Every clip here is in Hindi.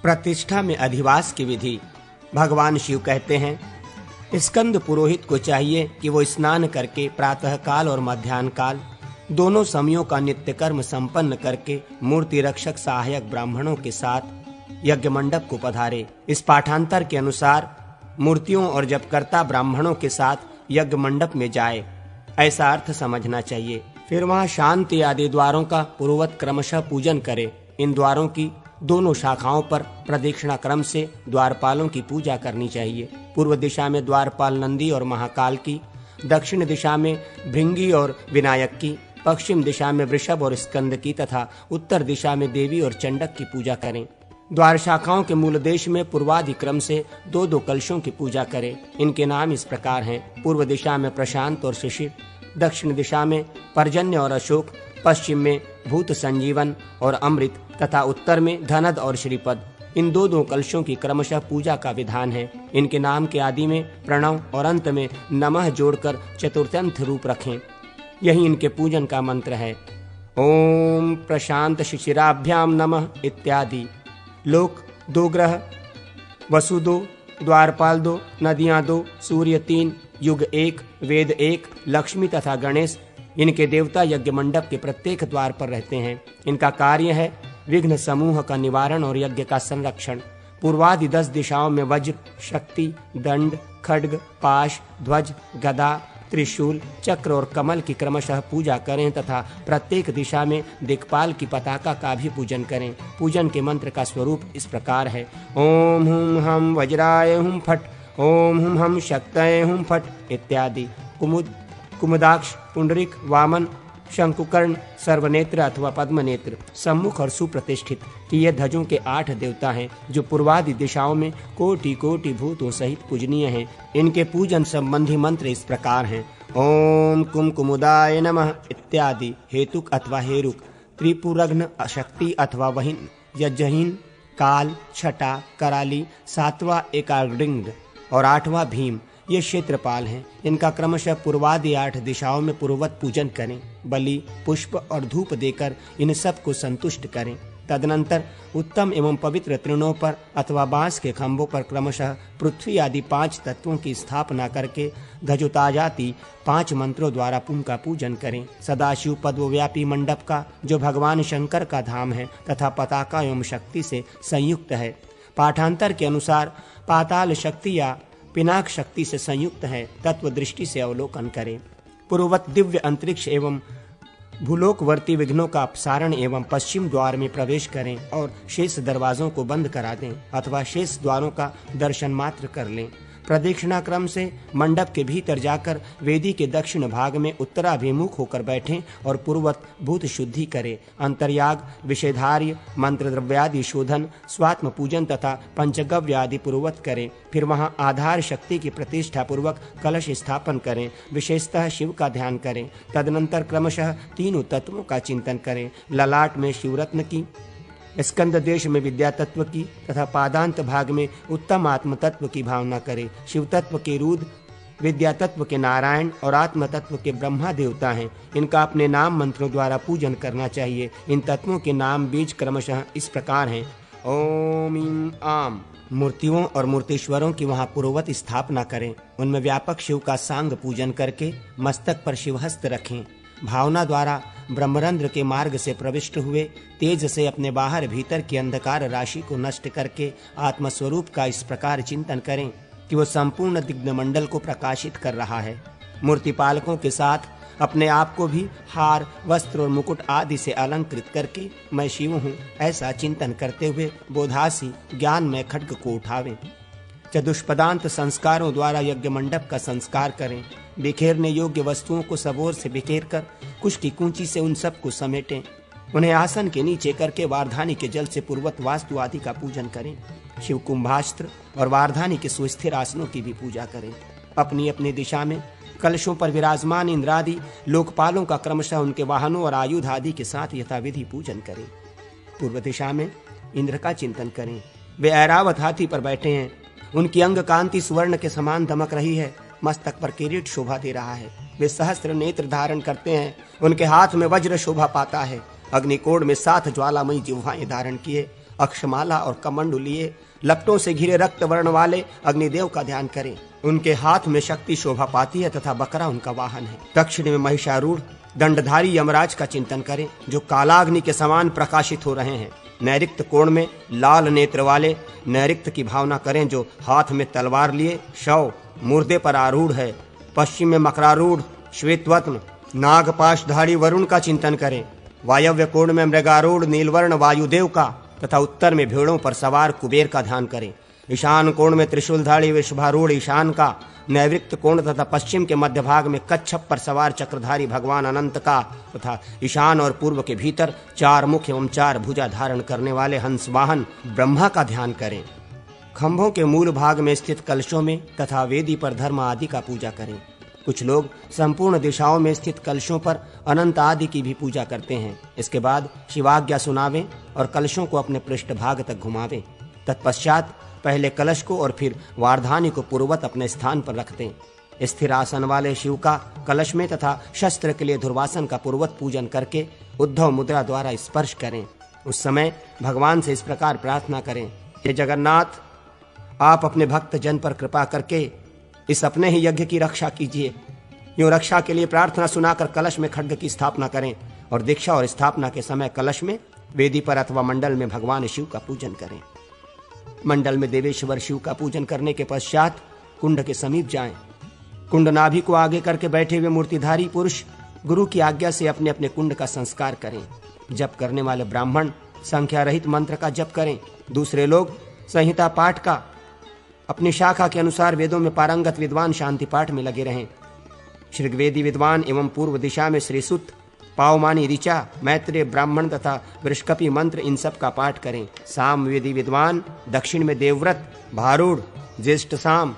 प्रतिष्ठा में अधिवास की विधि। भगवान शिव कहते हैं, स्कंद पुरोहित को चाहिए कि वो स्नान करके प्रातः काल और मध्याह्न काल दोनों समयों का नित्य कर्म संपन्न करके मूर्ति रक्षक सहायक ब्राह्मणों के साथ यज्ञ मंडप को पधारे। इस पाठांतर के अनुसार मूर्तियों और जपकर्ता ब्राह्मणों के साथ यज्ञ मंडप में जाए, ऐसा अर्थ समझना चाहिए। फिर वहां शांति आदि द्वारों का पूर्ववत क्रमशः पूजन करे। इन द्वारों की दोनों शाखाओं पर प्रदक्षिणा क्रम से द्वारपालों की पूजा करनी चाहिए। पूर्व दिशा में द्वारपाल नंदी और महाकाल की, दक्षिण दिशा में भृंगी और विनायक की, पश्चिम दिशा में वृषभ और स्कंद की तथा उत्तर दिशा में देवी और चंडक की पूजा करें। द्वार शाखाओं के मूल देश में पूर्वादि क्रम से दो दो कलशों की पूजा करें। इनके नाम इस प्रकार हैं: पूर्व दिशा में प्रशांत और शिशिर, दक्षिण दिशा में पर्जन्य और अशोक, पश्चिम में भूत संजीवन और अमृत तथा उत्तर में धनद और श्रीपद। इन दो दो कलशों की क्रमशः पूजा का विधान है। इनके नाम के आदि में प्रणव और अंत में नमः जोड़कर चतुर्थ्यंत रूप रखें। यही इनके पूजन का मंत्र है। ओम प्रशांत शिशिराभ्याम नमः इत्यादि। लोक दो, ग्रह वसु दो, द्वारपाल दो, नदियां दो, सूर्य तीन, युग एक, वेद एक, लक्ष्मी तथा गणेश इनके देवता यज्ञ मंडप के प्रत्येक द्वार पर रहते हैं। इनका कार्य है विघ्न समूह का निवारण और यज्ञ का संरक्षण। पूर्वादि 10 दिशाओं में वज्र, शक्ति, दंड, खड्ग, पाश, ध्वज, गदा, त्रिशूल, चक्र और कमल की क्रमशः पूजा करें तथा प्रत्येक दिशा में दिक्पाल की पताका का भी पूजन करें। पूजन के मंत्र का स्वरूप इस प्रकार है: ओम हुम हम वज्राय हुम फट, ओम हुम हम शक्तये हुम फट इत्यादि। कुमुदाक्ष, पुंडरीक, वामन, शंकुकर्ण, सर्वनेत्र अथवा पद्मनेत्र, सम्मुख और सुप्रतिष्ठित कि ये ध्वजों के 8 देवता हैं जो पूर्वादि दिशाओं में कोटि कोटि भूतों सहित पूजनीय हैं। इनके पूजन संबंधी मंत्र इस प्रकार हैं: ओम कुमकुमुदाय नमः इत्यादि। हेतुक अथवा हेरुक, त्रिपुरघ्न, शक्ति अथवा वहीन, यज्जहीन, काल, छटा, कराली, 7वां एकाग्रिंग और 8वां भीम ये क्षेत्रपाल हैं। इनका क्रमशः पूर्वादि 8 दिशाओं में पूर्ववत पूजन करें। बलि, पुष्प और धूप देकर इन सब को संतुष्ट करें। तदनंतर उत्तम एवं पवित्र तृणों पर अथवा बांस के खंभों पर क्रमशः पृथ्वी आदि 5 तत्वों की स्थापना करके ध्वजोताजाति 5 मंत्रों द्वारा उनका पूजन करें। सदाशिव पद्मव्यापी मंडप का, जो भगवान शंकर का धाम है तथा पताका एवं शक्ति से संयुक्त है। पाठांतर के अनुसार पाताल शक्ति या पिनाक शक्ति से संयुक्त है। तत्व दृष्टि से अवलोकन करें। पूर्ववत दिव्य अंतरिक्ष एवं भूलोकवर्ती विघ्नों का अपसारण एवं पश्चिम द्वार में प्रवेश करें और शेष दरवाजों को बंद करा दें अथवा शेष द्वारों का दर्शन मात्र कर लें। प्रदक्षिणा क्रम से मंडप के भीतर जाकर वेदी के दक्षिण भाग में उत्तराभिमुख होकर बैठें और पूर्ववत भूत शुद्धि करें। अंतर्याग, विषेधार्य, मंत्र द्रव्यादि शोधन, स्वात्म पूजन तथा पंचगव्य आदि पूर्ववत करें। फिर वहां आधार शक्ति की प्रतिष्ठा पूर्वक कलश स्थापन करें। विशेषतः शिव का ध्यान करें। तदनंतर क्रमशः तीनों तत्वों का चिंतन करें। ललाट में शिवरत्न की, स्कंद देश में विद्या तत्व की तथा पादांत भाग में उत्तम आत्म तत्व की भावना करें। शिव तत्व के रुद्र, विद्या तत्व के नारायण और आत्म तत्व के ब्रह्मा देवता हैं। इनका अपने नाम मंत्रों द्वारा पूजन करना चाहिए। इन तत्वों के नाम बीज क्रमशः इस प्रकार हैं: ओम ईम आम। मूर्तियों और मूर्तीश्वरों की वहां पूर्ववत स्थापना करें। उनमें व्यापक शिव का सांग पूजन करके मस्तक पर शिवहस्त रखें। भावना द्वारा ब्रह्मरंध्र के मार्ग से प्रविष्ट हुए तेज से अपने बाहर भीतर की अंधकार राशि को नष्ट करके आत्मस्वरूप का इस प्रकार चिंतन करें कि वो संपूर्ण दिग्नमंडल को प्रकाशित कर रहा है। मूर्तिपालकों के साथ अपने आप को भी हार, वस्त्र और मुकुट आदि से अलंकृत करके मैं शिव हूँ ऐसा चिंतन करते हुए बोधासी ज्ञान में खड्ग को उठावें। चतुष्पदांत संस्कारों द्वारा यज्ञ मंडप का संस्कार करें। बिखेरने योग्य वस्तुओं को सबोर से बिखेर कर कुष्ठी कूंची से उन सब को समेटें। उन्हें आसन के नीचे करके वारधानी के जल से पूर्वत वास्तु आदि का पूजन करें। शिव कुंभास्त्र और वारधानी के सुस्थिर आसनों की भी पूजा करें। अपनी अपनी दिशा में कलशों पर विराजमान इंद्रादि लोकपालों का क्रमशः उनके वाहनों और आयुध आदि के साथ यथाविधि पूजन करें। पूर्व दिशा में इंद्र का चिंतन करें। वे ऐरावत हाथी पर बैठे हैं। उनकी अंग कांति सुवर्ण के समान दमक रही है। मस्तक पर किरीट शोभा दे रहा है। वे सहस्त्र नेत्र धारण करते हैं। उनके हाथ में वज्र शोभा पाता है। अग्निकोण में 7 ज्वालामयी जिह्वाएं धारण किए अक्षमाला और कमंडू लिए लपटों से घिरे रक्त वर्ण वाले अग्निदेव का ध्यान करें। उनके हाथ में शक्ति शोभा पाती है तथा बकरा उनका वाहन है। दक्षिण में महिषारूढ़ दंडधारी यमराज का चिंतन करें जो कालाग्नि के समान प्रकाशित हो रहे हैं। नैऋत्य कोण में लाल नेत्र वाले नैऋत्य की भावना करें जो हाथ में तलवार लिए शव मुर्दे पर आरूढ़ है। पश्चिम में मकरारूढ़ श्वेतवत्न नागपाशधारी वरुण का चिंतन करें। वायव्य कोण में मृगारूढ़ नीलवर्ण वायुदेव का तथा उत्तर में भेड़ों पर सवार कुबेर का ध्यान करें। ईशान कोण में त्रिशूलधारी वृषभारूढ़ ईशान का, नैऋत्य कोण तथा पश्चिम के मध्य भाग में कच्छप पर सवार चक्रधारी भगवान अनंत का तथा ईशान और पूर्व के भीतर 4 मुख एवं 4 भुजा धारण करने वाले हंस वाहन ब्रह्मा का ध्यान करें। खंभों के मूल भाग में स्थित कलशों में तथा वेदी पर धर्म आदि का पूजा करें। कुछ लोग संपूर्ण दिशाओं में स्थित कलशों पर अनंत आदि की भी पूजा करते हैं। इसके बाद शिवाज्ञा सुनावें और कलशों को अपने पृष्ठभाग तक घुमावें। तत्पश्चात पहले कलश को और फिर वारधानी को पूर्ववत अपने स्थान पर रख दें। स्थिर आसन वाले शिव का कलश में तथा शस्त्र के लिए धुर्वासन का पूर्ववत पूजन करके उद्धव मुद्रा द्वारा स्पर्श करें। उस समय भगवान से इस प्रकार प्रार्थना करें, हे जगन्नाथ, आप अपने भक्त जन पर कृपा करके इस अपने ही यज्ञ की रक्षा कीजिए। यूं रक्षा के लिए प्रार्थना सुनाकर कलश में खड्ग की स्थापना करें और दीक्षा और स्थापना के समय कलश में, वेदी पर अथवा मंडल में भगवान शिव का पूजन करें। मंडल में देवेश्वर शिव का पूजन करने के पश्चात कुंड के समीप जाएं। कुंड नाभि को आगे करके बैठे हुए मूर्तिधारी पुरुष गुरु की आज्ञा से अपने अपने कुंड का संस्कार करें। जप करने वाले ब्राह्मण संख्या रहित मंत्र का जप करें। दूसरे लोग संहिता पाठ का, अपनी शाखा के अनुसार वेदों में पारंगत विद्वान शांति पाठ में लगे रहें। ऋग्वेदी विद्वान एवं पूर्व दिशा में श्री सुत, पावमानी ऋचा, मैत्रेय ब्राह्मण तथा वृषकपि मंत्र इन सब का पाठ करें। सामवेदी विद्वान दक्षिण में देवव्रत, भारूढ़, ज्येष्ठ साम,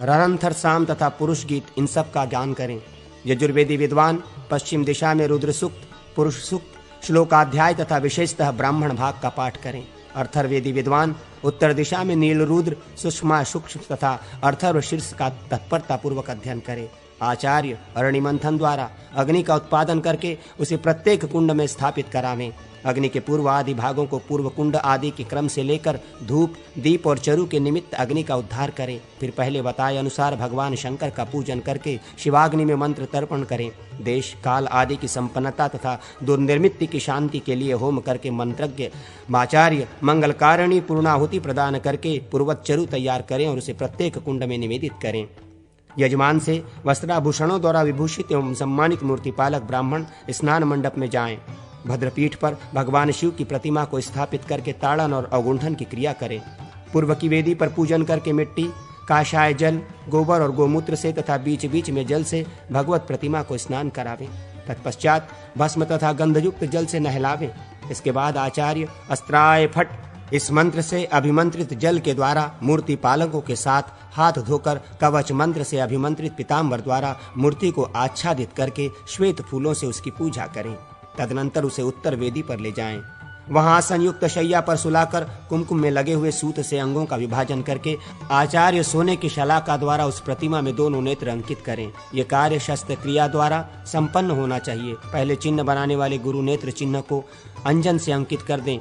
ररंथर साम तथा पुरुष गीत इन सब का गान करें। यजुर्वेदी विद्वान पश्चिम दिशा में रुद्र सूक्त, पुरुष सूक्त, श्लोकाध्याय तथा विशेषतः ब्राह्मण भाग का पाठ करें। अर्थर्वेदी विद्वान उत्तर दिशा में नील रुद्र, सुषमा, सूक्ष्म तथा अर्थर्व शीर्ष का तत्परता पूर्वक अध्ययन करें। आचार्य अरणि मंथन द्वारा अग्नि का उत्पादन करके उसे प्रत्येक कुंड में स्थापित करावें। अग्नि के पूर्व आदि भागों को पूर्व कुंड आदि के क्रम से लेकर धूप, दीप और चरु के निमित्त अग्नि का उद्धार करें। फिर पहले बताए अनुसार भगवान शंकर का पूजन करके शिवाग्नि में मंत्र तर्पण करें। देश काल आदि की संपन्नता तथा दुर्निर्मित्ति की शांति के लिए होम करके मंत्रज्ञ आचार्य मंगलकारिणी पूर्णाहुति प्रदान करके पूर्वत चरु तैयार करें और उसे प्रत्येक कुंड में निवेदित करें। यजमान से वस्त्राभूषणों द्वारा विभूषित एवं सम्मानित मूर्तिपालक ब्राह्मण स्नान मंडप में जाएं। भद्रपीठ पर भगवान शिव की प्रतिमा को स्थापित करके ताड़न और अवगुंठन की क्रिया करें। पूर्व की वेदी पर पूजन करके मिट्टी, काशाय जल, गोबर और गोमूत्र से तथा बीच बीच में जल से भगवत प्रतिमा को स्नान करावें। तत्पश्चात भस्म तथा गंधयुक्त जल से नहलावें। इसके बाद आचार्य अस्त्राय फट इस मंत्र से अभिमंत्रित जल के द्वारा मूर्ति पालकों के साथ हाथ धोकर कवच मंत्र से अभिमंत्रित पीताम्बर द्वारा मूर्ति को आच्छादित करके श्वेत फूलों से उसकी पूजा करें। तदनंतर उसे उत्तर वेदी पर ले जाएं। वहां संयुक्त शैया पर सुलाकर कुमकुम में लगे हुए सूत से अंगों का विभाजन करके आचार्य सोने की शलाका द्वारा उस प्रतिमा में दोनों नेत्र अंकित करें। ये कार्य शस्त्र क्रिया द्वारा संपन्न होना चाहिए। पहले चिन्ह बनाने वाले गुरु नेत्र चिन्ह को अंजन से अंकित कर दें।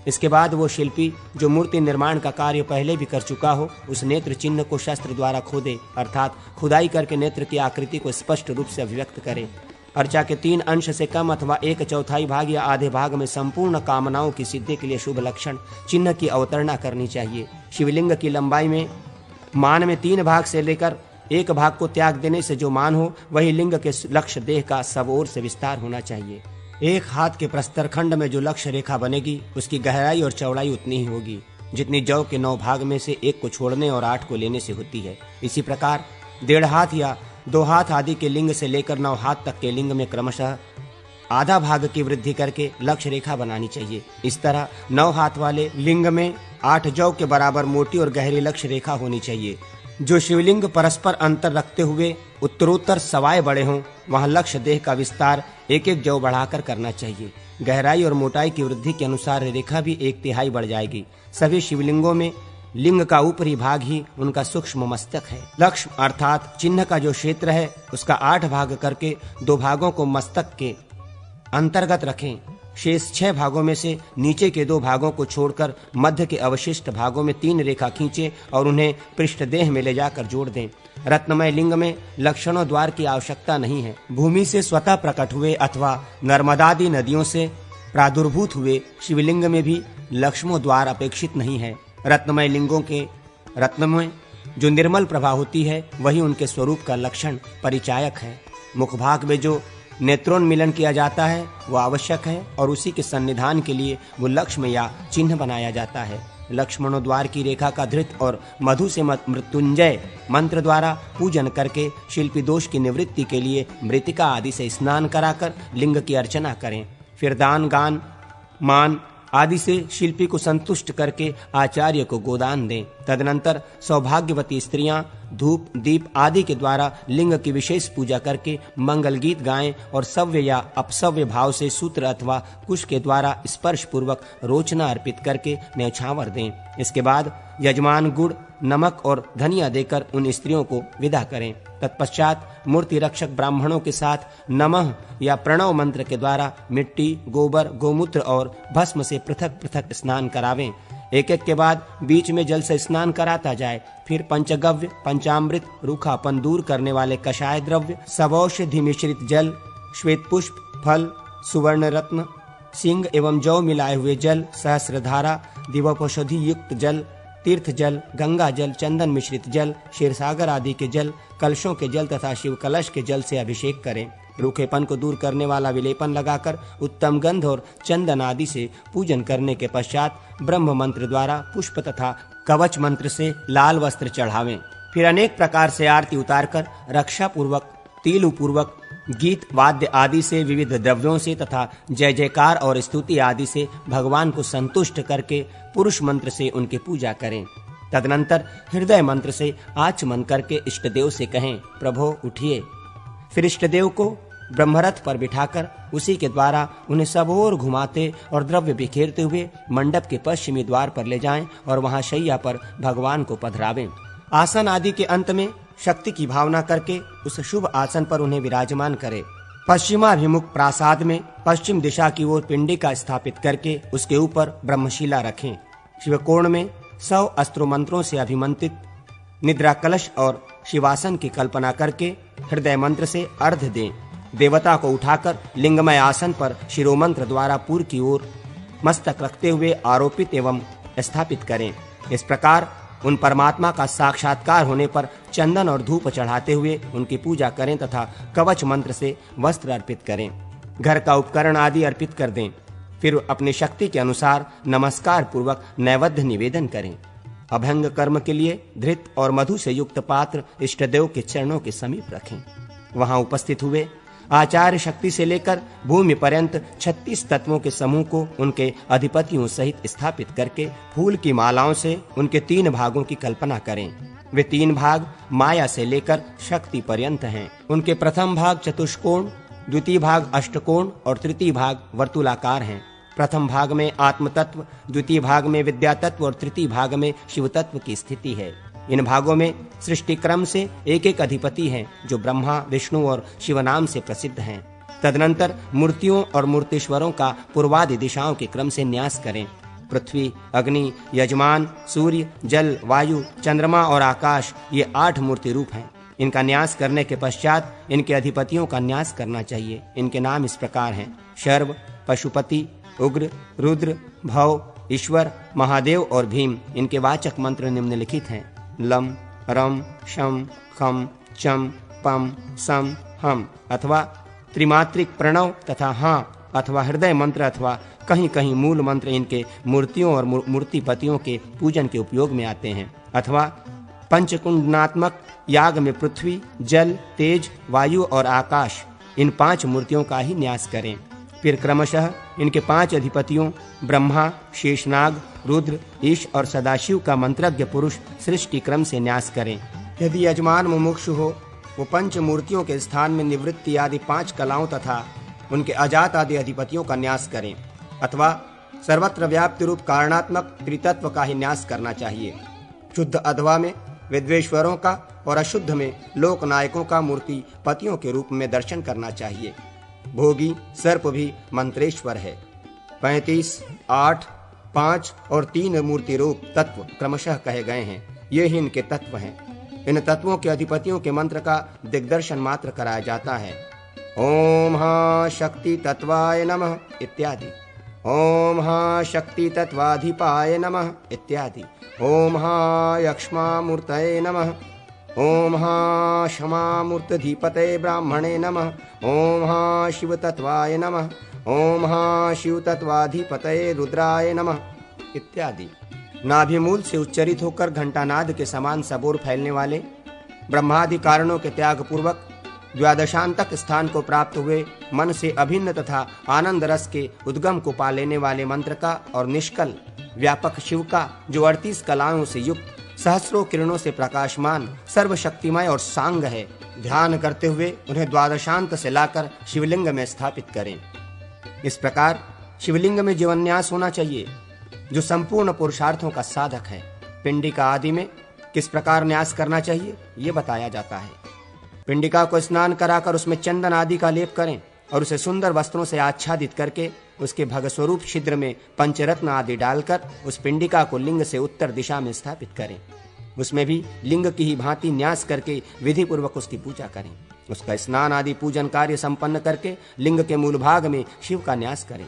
इसके बाद वो शिल्पी जो मूर्ति निर्माण का कार्य पहले भी कर चुका हो उस नेत्र चिन्ह को शस्त्र द्वारा खोदे, अर्थात खुदाई करके नेत्र की आकृति को स्पष्ट रूप से अभिव्यक्त करें। अर्चा के 3 अंश से कम अथवा 1/4 भाग या आधे भाग में संपूर्ण कामनाओं की सिद्धि के लिए शुभ लक्षण चिन्ह की अवतरणा करनी चाहिए। शिवलिंग की लंबाई में मान में 3 भाग से लेकर 1 भाग को त्याग देने से जो मान हो वही लिंग के लक्ष्य देह का सब ओर से विस्तार होना चाहिए। 1 हाथ के प्रस्तर खंड में जो लक्ष्य रेखा बनेगी उसकी गहराई और चौड़ाई उतनी ही होगी जितनी जौ के 9 भाग में से 1 को छोड़ने और 8 को लेने से होती है। इसी प्रकार 1.5 हाथ या 2 हाथ आदि के लिंग से लेकर 9 हाथ तक के लिंग में क्रमशः आधा भाग की वृद्धि करके लक्ष्य रेखा बनानी चाहिए। इस तरह 9 हाथ वाले लिंग में 8 जौ के बराबर मोटी और गहरी लक्ष्य रेखा होनी चाहिए। जो शिवलिंग परस्पर अंतर रखते हुए उत्तरोत्तर सवाए बड़े हों वहां लक्ष्य देह का विस्तार 1-1 जौ बढ़ाकर करना चाहिए। गहराई और मोटाई की वृद्धि के अनुसार रेखा भी 1/3 बढ़ जाएगी। सभी शिवलिंगों में लिंग का ऊपरी भाग ही उनका सूक्ष्म मस्तक है। लक्ष्य अर्थात चिन्ह का जो क्षेत्र है उसका 8 भाग करके 2 भागों को मस्तक के अंतर्गत रखें। शेष 6 भागों में से नीचे के 2 भागों को छोड़कर मध्य के अवशिष्ट भागों में 3 रेखा खींचे और उन्हें पृष्ठदेह में ले जाकर जोड़ दें। रत्नमय लिंग में लक्षणों द्वार की आवश्यकता नहीं है। भूमि से स्वतः प्रकट हुए अथवा नर्मदादि नदियों से प्रादुर्भूत हुए शिवलिंग में भी लक्ष्मो द्वार अपेक्षित नहीं है। रत्नमय लिंगों के रत्न में जो निर्मल प्रभा होती है वही उनके स्वरूप का लक्षण परिचायक है। मुखभाग में जो नेत्रोन्मिलन किया जाता है वो आवश्यक है और उसी के सन्निधान के लिए वो लक्ष्म या चिन्ह बनाया जाता है। लक्ष्मणों द्वार की रेखा का धृत और मधु से मृत्युंजय मंत्र द्वारा पूजन करके शिल्पी दोष की निवृत्ति के लिए मृतिका आदि से स्नान कराकर लिंग की अर्चना करें। फिर दान गान मान आदि से शिल्पी को संतुष्ट करके आचार्य को गोदान दें। तदनंतर सौभाग्यवती स्त्रियां धूप दीप आदि के द्वारा लिंग की विशेष पूजा करके मंगल गीत गाएं और सव्य या अपसव्य भाव से सूत्र अथवा कुश के द्वारा स्पर्श पूर्वक रोचना अर्पित करके न्यौछावर दें। इसके बाद यजमान गुड़ नमक और धनिया देकर उन स्त्रियों को विदा करें। तत्पश्चात मूर्ति रक्षक ब्राह्मणों के साथ नमः या प्रणव मंत्र के द्वारा मिट्टी गोबर गोमूत्र और भस्म से पृथक पृथक स्नान करावें। एक एक के बाद बीच में जल से स्नान कराता जाए। फिर पंचगव्य पंचामृत रूखापन दूर करने वाले कषाय द्रव्य सबौषधि मिश्रित जल श्वेत पुष्प फल सुवर्ण रत्न सिंह एवं जौ मिलाए हुए जल सहस्रधारा दिवौषधि युक्त जल तीर्थ जल गंगा जल चंदन मिश्रित जल क्षीरसागर आदि के जल कलशों के जल तथा शिव कलश के जल से अभिषेक करें। रूखेपन को दूर करने वाला विलेपन लगाकर उत्तम गंध और चंदन आदि से पूजन करने के पश्चात ब्रह्म मंत्र द्वारा पुष्प तथा कवच मंत्र से लाल वस्त्र चढ़ावें। फिर अनेक प्रकार से आरती उतारकर रक्षा पूर्वक तीलु पूर्वक गीत वाद्य आदि से विविध द्रव्यों से तथा जय जयकार और स्तुति आदि से भगवान को संतुष्ट करके पुरुष मंत्र से उनकी पूजा करें। तदनंतर हृदय मंत्र से आचमन करके इष्टदेव से कहें, प्रभो उठिए। फिर इष्टदेव को ब्रह्मरथ पर बिठाकर उसी के द्वारा उन्हें सब ओर घुमाते और द्रव्य बिखेरते हुए मंडप के पश्चिमी द्वार पर ले जाएं और वहां शैया पर भगवान को पधरावें। आसन आदि के अंत में शक्ति की भावना करके उस शुभ आसन पर उन्हें विराजमान करें। पश्चिमाभिमुख प्रासाद में पश्चिम दिशा की ओर पिंडिका स्थापित करके उसके ऊपर ब्रह्मशिला रखें। शिवकोण में 100 अस्त्र मंत्रों से अभिमंत्रित निद्रा कलश और शिवासन की कल्पना करके हृदय मंत्र से अर्घ दें। देवता को उठाकर लिंगमय आसन पर शिरोमंत्र द्वारा पूर्व की ओर मस्तक रखते हुए आरोपित एवं स्थापित करें। इस प्रकार उन परमात्मा का साक्षात्कार होने पर चंदन और धूप चढ़ाते हुए उनकी पूजा करें तथा कवच मंत्र से वस्त्र अर्पित करें। घर का उपकरण आदि अर्पित कर दें। फिर अपनी शक्ति के अनुसार नमस्कार पूर्वक नैवेद्य निवेदन करें। अभंग कर्म के लिए धृत और मधु से युक्त पात्र इष्टदेव के चरणों के समीप रखें। वहां उपस्थित हुए आचार्य शक्ति से लेकर भूमि पर्यंत 36 तत्वों के समूह को उनके अधिपतियों सहित स्थापित करके फूल की मालाओं से उनके 3 भागों की कल्पना करें। वे 3 भाग माया से लेकर शक्ति पर्यंत हैं। उनके प्रथम भाग चतुष्कोण, द्वितीय भाग अष्टकोण और तृतीय भाग वर्तुलाकार हैं। प्रथम भाग में आत्म तत्व, द्वितीय भाग में विद्या तत्व और तृतीय भाग में शिव तत्व की स्थिति है। इन भागों में सृष्टि क्रम से एक एक अधिपति हैं जो ब्रह्मा विष्णु और शिव नाम से प्रसिद्ध हैं। तदनंतर मूर्तियों और मूर्तीश्वरों का पूर्वादि दिशाओं के क्रम से न्यास करें। पृथ्वी अग्नि यजमान सूर्य जल वायु चंद्रमा और आकाश ये 8 मूर्ति रूप हैं। इनका न्यास करने के पश्चात इनके अधिपतियों का न्यास करना चाहिए। इनके नाम इस प्रकार हैं, शर्व पशुपति उग्र रुद्र भव ईश्वर महादेव और भीम। इनके वाचक मंत्र निम्नलिखित हैं, लम रम शम खम चम पम सम हम अथवा त्रिमात्रिक प्रणव तथा हाँ अथवा हृदय मंत्र अथवा कहीं कहीं मूल मंत्र इनके मूर्तियों और मूर्तिपतियों के पूजन के उपयोग में आते हैं। अथवा पंचकुंडनात्मक याग में पृथ्वी जल तेज वायु और आकाश इन 5 मूर्तियों का ही न्यास करें। फिर क्रमशः इनके 5 अधिपतियों ब्रह्मा शेषनाग रुद्र ईश और सदाशिव का मंत्रज्ञ पुरुष सृष्टि क्रम से न्यास करें। यदि यजमान मुमुक्षु हो वो 5 मूर्तियों के स्थान में निवृत्ति आदि 5 कलाओं तथा उनके अजात आदि अधिपतियों का न्यास करें। अथवा सर्वत्र व्याप्ति रूप कारणात्मक त्रितत्व का ही न्यास करना चाहिए। शुद्ध अधवा में विद्वेश्वरों का और अशुद्ध में लोक नायकों का मूर्ति पतियों के रूप में दर्शन करना चाहिए। भोगी सर्प भी मंत्रेश्वर है। 35, 8, 5 और 3 मूर्ति रूप तत्व क्रमशः कहे गए हैं। ये ही इनके तत्व हैं। इन तत्वों के अधिपतियों के मंत्र का दिग्दर्शन मात्र कराया जाता है। ओम हा शक्ति तत्वाय नमः इत्यादि। ओम हा शक्ति तत्वाधिपाय नमः इत्यादि। ओम हा यक्ष्मामूर्तये नमः। ओम हा क्षमामूर्तधिपते ब्राह्मणे नमः। ओम हा शिव तत्वाय नमः। ओम हा शिव तत्वाधिपतये रुद्राय नमः इत्यादि। नाभिमूल से उच्चरित होकर घंटानाद के समान सबोर फैलने वाले ब्रह्मादि कारणों के त्याग पूर्वक द्वादशांतक स्थान को प्राप्त हुए मन से अभिन्न तथा आनंद रस के उद्गम को पा लेने वाले मंत्र का और निष्कल व्यापक शिव का, जो 38 कलाओं से युक्त सहस्रों किरणों से प्रकाशमान सर्वशक्तिमय और सांग है, ध्यान करते हुए उन्हें द्वादशांत से लाकर शिवलिंग में स्थापित करें। इस प्रकार शिवलिंग में जीवन्यास होना चाहिए, जो संपूर्ण पुरुषार्थों का साधक है। पिंडिका आदि में किस प्रकार न्यास करना चाहिए ये बताया जाता है। पिंडिका को स्नान कराकर उसमें चंदन आदि का लेप करें और उसे सुंदर वस्त्रों से आच्छादित करके उसके भगस्वरूप छिद्र में पंचरत्न आदि डालकर उस पिंडिका को लिंग से उत्तर दिशा में स्थापित करें। उसमें भी लिंग की ही भांति न्यास करके विधि पूर्वक उसकी पूजा करें। उसका स्नान आदि पूजन कार्य संपन्न करके लिंग के मूल भाग में शिव का न्यास करें।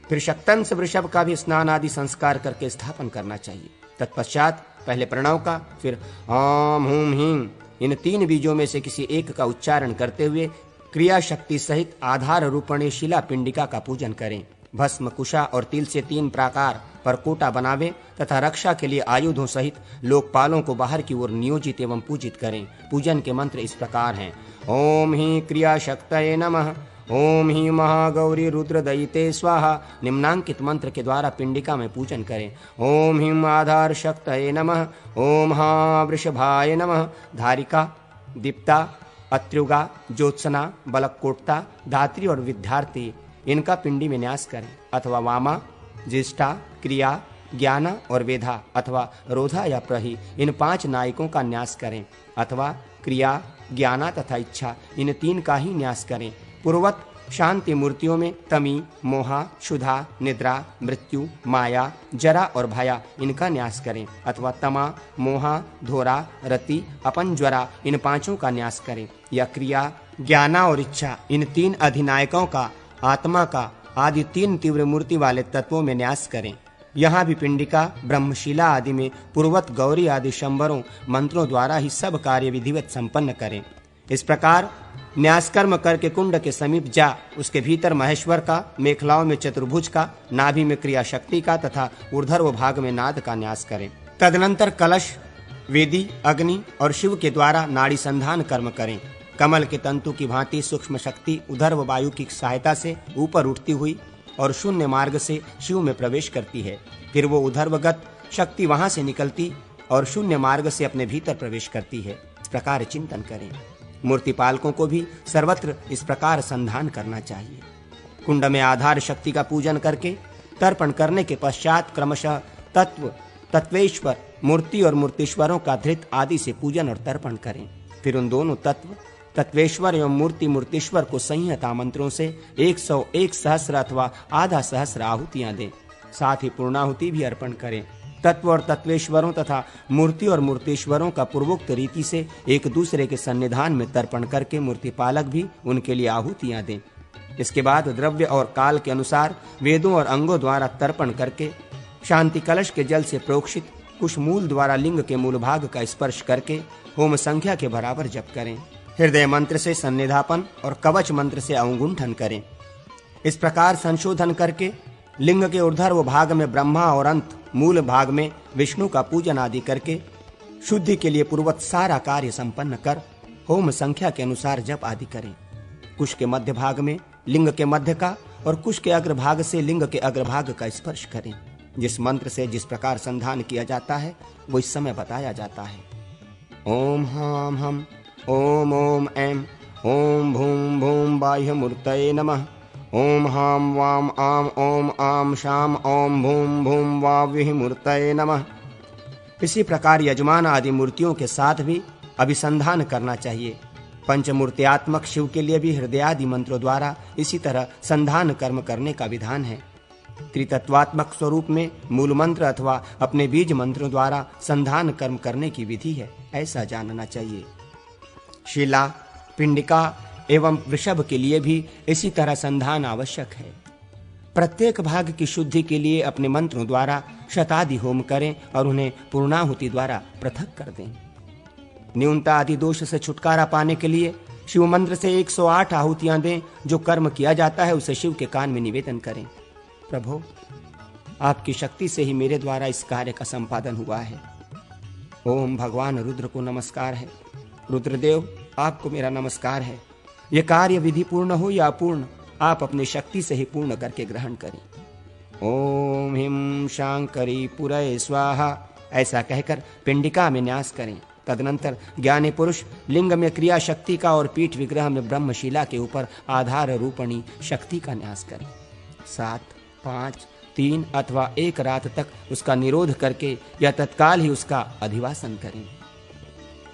फिर शक्तंस वृषभ का भी स्नान आदि संस्कार करके स्थापन करना चाहिए। तत्पश्चात पहले प्रणव का, फिर ओम हूम हीम इन 3 बीजों में से किसी एक का उच्चारण करते हुए क्रिया शक्ति सहित आधार रूपणी शिला पिंडिका का पूजन करें। भस्म, कुशा और तिल से 3 प्रकार परकोटा बनावे तथा रक्षा के लिए आयुधों सहित लोकपालों को बाहर की ओर नियोजित एवं पूजित करें। पूजन के मंत्र इस प्रकार हैं। ओम ही क्रिया शक्तये नमः। ओम ही महागौरी रुद्रदयिते स्वाहा। निम्नांकित मंत्र के द्वारा पिंडिका में पूजन करें। ओम हिम आधार शक्तये नमः। ओम हा वृषभाय नमः। धारिका, दीप्ता, अत्युगा, ज्योत्सना, बलकोटता, धात्री और विद्यार्थी इनका पिंडी में न्यास करें। अथवा वामा, ज्येष्ठा, क्रिया, ज्ञाना और वेधा अथवा रोधा या प्रही इन 5 नायकों का न्यास करें। अथवा क्रिया, ज्ञाना तथा इच्छा इन 3 का ही न्यास करें। पूर्वत शांति मूर्तियों में तमी, मोहा, क्षुधा, निद्रा, मृत्यु, माया, जरा और भया इनका न्यास करें। अथवा तमा, मोहा, धोरा, रति, अपंज्वरा इन 5 का न्यास करें। या क्रिया, ज्ञाना और इच्छा इन 3 अधिनायकों का, आत्मा का आदि 3 तीव्र मूर्ति वाले तत्वों में न्यास करें। यहाँ भी पिंडिका, ब्रह्मशिला आदि में पूर्वत गौरी आदि शंबरों मंत्रों द्वारा ही सब कार्य विधिवत संपन्न करें। इस प्रकार न्यास कर्म करके कुंड के समीप जा उसके भीतर महेश्वर का, मेखलाओं में चतुर्भुज का, नाभि में क्रिया शक्ति का तथा ऊर्ध्व भाग में नाद का न्यास करें। तदनंतर कलश, वेदी, अग्नि और शिव के द्वारा नाड़ी संधान कर्म करें। कमल के तंतु की भांति सूक्ष्म शक्ति उधर्व वायु की सहायता से ऊपर उठती हुई और शून्य मार्ग से शिव में प्रवेश करती है। फिर वो उधर्वगत शक्ति वहां से निकलती और शून्य मार्ग से अपने भीतर प्रवेश करती है। इस प्रकार चिंतन करें। मूर्ति पालकों को भी सर्वत्र इस प्रकार संधान करना चाहिए। कुंड में आधार शक्ति का पूजन करके तर्पण करने के पश्चात क्रमशः तत्व, तत्वेश्वर, मूर्ति और मूर्तीश्वरों का धृत आदि से पूजन और तर्पण करें। फिर उन दोनों तत्व, तत्वेश्वर एवं मूर्ति मूर्तीश्वर को संहिता मंत्रों से 101 सहस्र अथवा आधा सहस्र आहुतियां दें। साथ ही पूर्णाहुति भी अर्पण करें। तत्व और तत्वेश्वरों तथा मूर्ति और मूर्तीश्वरों का पूर्वोक्त रीति से एक दूसरे के सन्निधान में तर्पण करके मूर्ति पालक भी उनके लिए आहुतियां दें। इसके बाद द्रव्य और काल के अनुसार वेदों और अंगों द्वारा तर्पण करके शांति कलश के जल से प्रोक्षित कुश मूल द्वारा लिंग के मूल भाग का स्पर्श करके होम संख्या के बराबर जप करें। हृदय मंत्र से सन्निधापन और कवच मंत्र से अवगुंठन करें। इस प्रकार संशोधन करके लिंग के ऊर्ध्व भाग में ब्रह्मा और अंत मूल भाग में विष्णु का पूजन आदि करके शुद्धि के लिए पूर्वत सारा कार्य संपन्न कर होम संख्या के अनुसार जप आदि करें। कुश के मध्य भाग में लिंग के मध्य का और कुश के अग्रभाग से लिंग के अग्रभाग का स्पर्श करें। जिस मंत्र से जिस प्रकार संधान किया जाता है वो इस समय बताया जाता है। ओम हम हम, ओम ओम ऐम, ओम भूम भूम बाह्य मूर्तये नमः। ओम हाम वाम आम, ओम आम शाम, ओम भूम भूम वाविः मूर्तये नमः। इसी प्रकार यजमान आदि मूर्तियों के साथ भी अभिसंधान करना चाहिए। पंचमूर्त्यात्मक शिव के लिए भी हृदयादि मंत्रों द्वारा इसी तरह संधान कर्म करने का विधान है। त्रितत्वात्मक स्वरूप में मूल मंत्र अथवा अपने बीज मंत्रों द्वारा संधान कर्म करने की विधि है, ऐसा जानना चाहिए। शिला, पिंडिका एवं वृषभ के लिए भी इसी तरह संधान आवश्यक है। प्रत्येक भाग की शुद्धि के लिए अपने मंत्रों द्वारा शतादि होम करें और उन्हें पूर्णाहुति द्वारा पृथक कर दें। न्यूनता आदि दोष से छुटकारा पाने के लिए शिव मंत्र से 108 आहुतियां दें। जो कर्म किया जाता है उसे शिव के कान में निवेदन करें। प्रभु, आपकी शक्ति से ही मेरे द्वारा इस कार्य का संपादन हुआ है। ओम भगवान रुद्र को नमस्कार है। रुद्रदेव, आपको मेरा नमस्कार है। यह कार्य विधि पूर्ण हो या अपूर्ण, आप अपनी शक्ति से ही पूर्ण करके ग्रहण करें। ओम हिम शांकरी पुरय स्वाहा, ऐसा कहकर पिंडिका में न्यास करें। तदनंतर ज्ञानी पुरुष लिंग में क्रिया शक्ति का और पीठ विग्रह में ब्रह्मशिला के ऊपर आधार रूपणी शक्ति का न्यास करें। 7, 5, 3 अथवा 1 रात तक उसका निरोध करके या तत्काल ही उसका अधिवासन करें।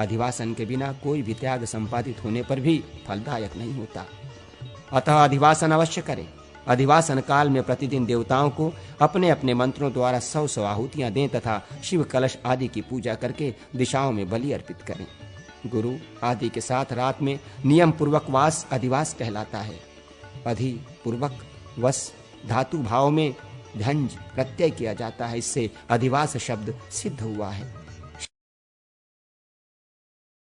अधिवासन के बिना कोई भी त्याग संपादित होने पर भी फलदायक नहीं होता, अतः अधिवासन अवश्य करें। अधिवासन काल में प्रतिदिन देवताओं को अपने अपने मंत्रों द्वारा 100 आहुतियां दें तथा शिव कलश आदि की पूजा करके दिशाओं में बलि अर्पित करें। गुरु आदि के साथ रात में नियम पूर्वक वास अधिवास कहलाता है। अधि पूर्वक वस धातु भाव में झंझ प्रत्यय किया जाता है, इससे अधिवास शब्द सिद्ध हुआ है।